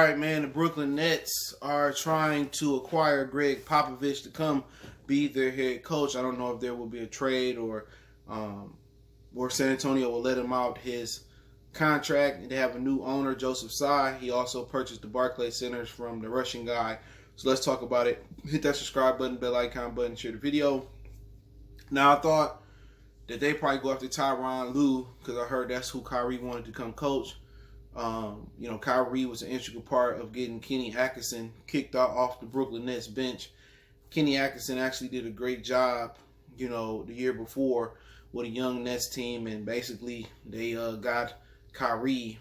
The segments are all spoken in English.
right, man. The Brooklyn Nets are trying to acquire Greg Popovich to come be their head coach. I don't know if there will be a trade or San Antonio will let him out his contract. And they have a new owner, Joseph Tsai. He also purchased the Barclays Centers from the Russian guy. So let's talk about it. Hit that subscribe button, bell icon button, share the video. Now, I thought that they probably go after Tyronn Lue because I heard that's who Kyrie wanted to come coach. Kyrie was an integral part of getting Kenny Atkinson kicked off the Brooklyn Nets bench. Kenny Atkinson actually did a great job, the year before with a young Nets team, and basically they got Kyrie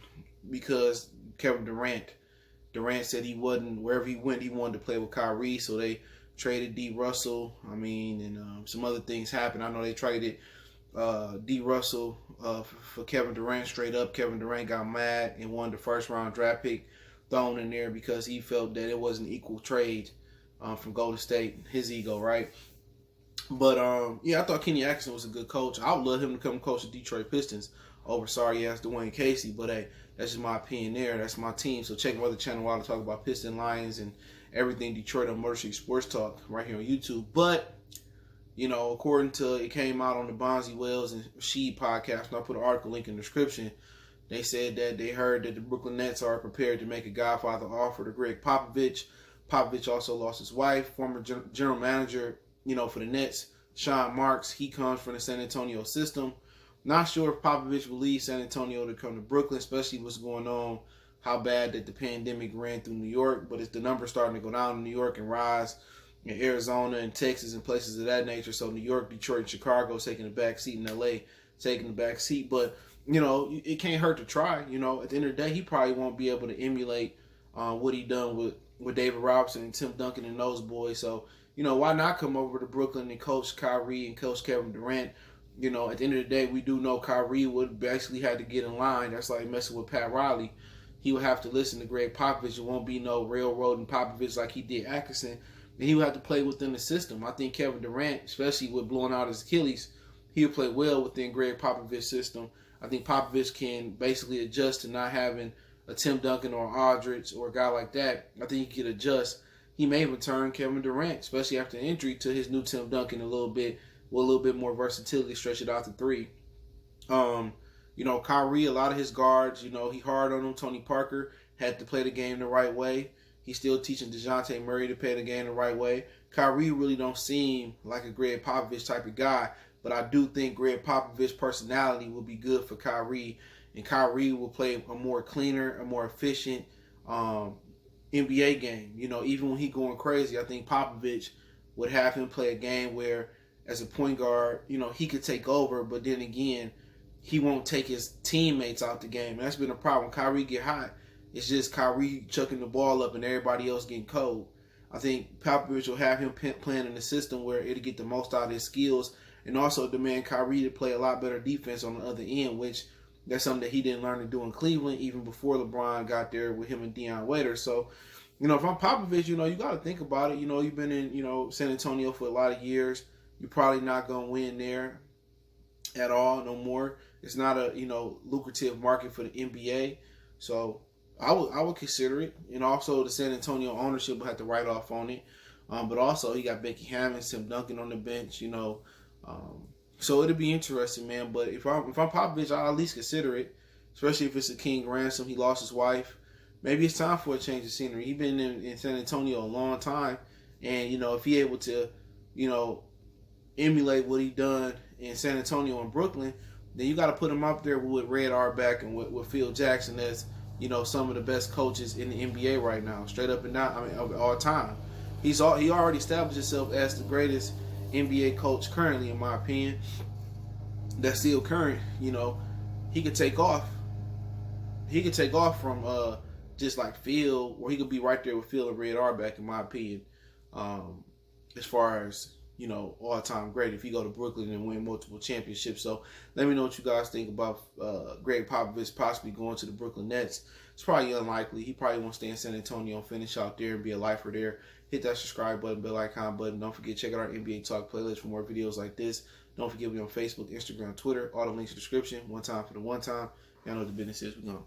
because Kevin Durant said he wasn't, wherever he went, he wanted to play with Kyrie, so they traded D. Russell. And some other things happened. I know they traded D. Russell for Kevin Durant straight up. Kevin Durant got mad and wanted the first round draft pick thrown in there because he felt that it was an equal trade from Golden State. His ego, right? But I thought Kenny Atkinson was a good coach. I would love him to come coach the Detroit Pistons over sorry ass Dwayne Casey. But hey, that's just my opinion there. That's my team. So check my other channel while I talk about Piston Lions and everything Detroit on Motor City Sports Talk right here on YouTube. But according to, it came out on the Bonzi Wells and Sheed podcast, and I put an article link in the description. They said that they heard that the Brooklyn Nets are prepared to make a Godfather offer to Greg Popovich. Popovich also lost his wife, former general manager, for the Nets, Sean Marks. He comes from the San Antonio system. Not sure if Popovich will leave San Antonio to come to Brooklyn, especially what's going on, how bad that the pandemic ran through New York. But it's the numbers starting to go down in New York and rise in Arizona and Texas and places of that nature. So New York, Detroit, and Chicago taking the back seat, and LA taking the back seat. But it can't hurt to try. At the end of the day, he probably won't be able to emulate what he done with David Robinson and Tim Duncan and those boys. So why not come over to Brooklyn and coach Kyrie and coach Kevin Durant? At the end of the day, we do know Kyrie would basically have to get in line. That's like messing with Pat Riley. He would have to listen to Greg Popovich. It won't be no railroading Popovich like he did Atkinson. And he would have to play within the system. I think Kevin Durant, especially with blowing out his Achilles, he would play well within Greg Popovich's system. I think Popovich can basically adjust to not having a Tim Duncan or Aldridge or a guy like that. I think he could adjust. He may even turn Kevin Durant, especially after an injury, to his new Tim Duncan a little bit, with a little bit more versatility, stretch it out to three. Kyrie, a lot of his guards, he hard on him. Tony Parker had to play the game the right way. He's still teaching DeJounte Murray to play the game the right way. Kyrie really don't seem like a Greg Popovich type of guy, but I do think Greg Popovich's personality will be good for Kyrie, and Kyrie will play a more cleaner, a more efficient NBA game. Even when he going crazy, I think Popovich would have him play a game where, as a point guard, he could take over, but then again, he won't take his teammates out the game. And that's been a problem. Kyrie get hot, it's just Kyrie chucking the ball up and everybody else getting cold. I think Popovich will have him playing in a system where it'll get the most out of his skills, and also demand Kyrie to play a lot better defense on the other end, which that's something that he didn't learn to do in Cleveland even before LeBron got there with him and Deion Waiters. So, if I'm Popovich, you got to think about it. You've been in, San Antonio for a lot of years. You're probably not going to win there at all no more. It's not a, lucrative market for the NBA. So I would consider it. And also the San Antonio ownership will have to write off on it. But also he got Becky Hammond, Tim Duncan on the bench, so it'll be interesting, man. But if I'm Popovich, I'll at least consider it, especially if it's a king ransom. He lost his wife. Maybe it's time for a change of scenery. He's been in San Antonio a long time, and if he able to, emulate what he done in San Antonio and Brooklyn, then you got to put him up there with Red Auerbach and with Phil Jackson as some of the best coaches in the NBA right now, straight up and down. Of all time. He already established himself as the greatest NBA coach currently, in my opinion. That's still current. He could take off. He could take off from just like Phil, or he could be right there with Phil and Red Auerbach, in my opinion. As far as all-time great, if you go to Brooklyn and win multiple championships. So let me know what you guys think about Greg Popovich possibly going to the Brooklyn Nets. It's probably unlikely. He probably won't stay in San Antonio and finish out there and be a lifer there. Hit that subscribe button, bell icon button. Don't forget, check out our NBA Talk playlist for more videos like this. Don't forget, we on Facebook, Instagram, Twitter. All the links in the description. One time for the one time. Y'all know what the business is. We're going.